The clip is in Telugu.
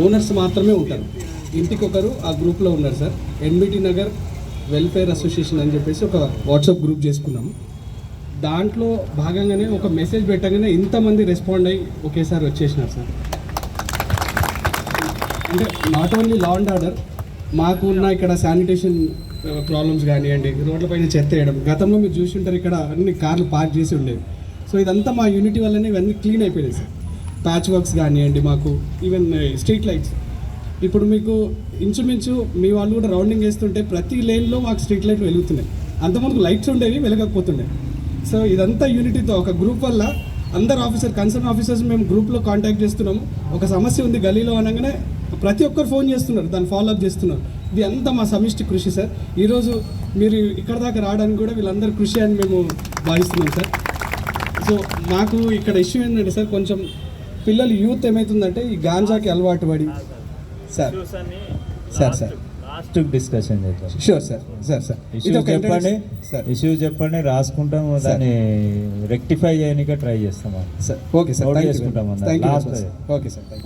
ఓనర్స్ మాత్రమే ఉంటారు, ఇంటికి ఒకరు ఆ గ్రూప్లో ఉన్నారు sir. NBT Nagar welfare association అని చెప్పేసి ఒక వాట్సాప్ గ్రూప్ చేసుకున్నాము. దాంట్లో భాగంగానే ఒక మెసేజ్ పెట్టగానే ఇంతమంది రెస్పాండ్ అయ్యి ఒకేసారి వచ్చేసినారు సార్. అంటే not only law and order, మాకు ఉన్న ఇక్కడ శానిటేషన్ ప్రాబ్లమ్స్ కానివ్వండి, రోడ్లపైన చెత్త వేయడం, గతంలో మీరు చూసి ఉంటారు ఇక్కడ అన్ని కార్లు పార్క్ చేసి ఉండేవి. సో ఇదంతా మా యూనిటీ వల్లనే ఇవన్నీ క్లీన్ అయిపోయినాయి సార్. ప్యాచ్ వర్క్స్ కానివ్వండి, మాకు ఈవెన్ స్ట్రీట్ లైట్స్, ఇప్పుడు మీకు ఇంచుమించు మీ వాళ్ళు కూడా రౌండింగ్ వేస్తుంటే ప్రతి లేన్లో మాకు స్ట్రీట్ లైట్లు వెలుగుతున్నాయి. అంతమందికి లైట్స్ ఉండేవి, వెలగకపోతుండే. సో ఇదంతా యూనిటీతో ఒక గ్రూప్ వల్ల అందరు కన్సర్న్ ఆఫీసర్స్ మేము గ్రూప్లో కాంటాక్ట్ చేస్తున్నాము. ఒక సమస్య ఉంది గల్లీలో అనగానే ప్రతి ఒక్కరు ఫోన్ చేస్తున్నారు, దాన్ని ఫాలోఅప్ చేస్తున్నారు. ఇది అంతా మా సమిష్టి కృషి సార్. ఈరోజు మీరు ఇక్కడ దాకా రావడానికి కూడా వీళ్ళందరూ కృషి అని మేము భావిస్తున్నాం సార్. సో మాకు ఇక్కడ ఇష్యూ ఏంటంటే సార్, కొంచెం పిల్లలు యూత్ ఏమవుతుందంటే ఈ గాంజాకి అలవాటు పడి సార్ లాస్ట్ డిస్కషన్ చేద్దాం. Sure sir. సార్ చెప్పండి, ఇష్యూ చెప్పండి, రాసుకుంటాం, దాన్ని రెక్టిఫై చేయడానికి ట్రై చేస్తాం సార్. ఓకే సార్, చేసుకుంటాం. Okay sir.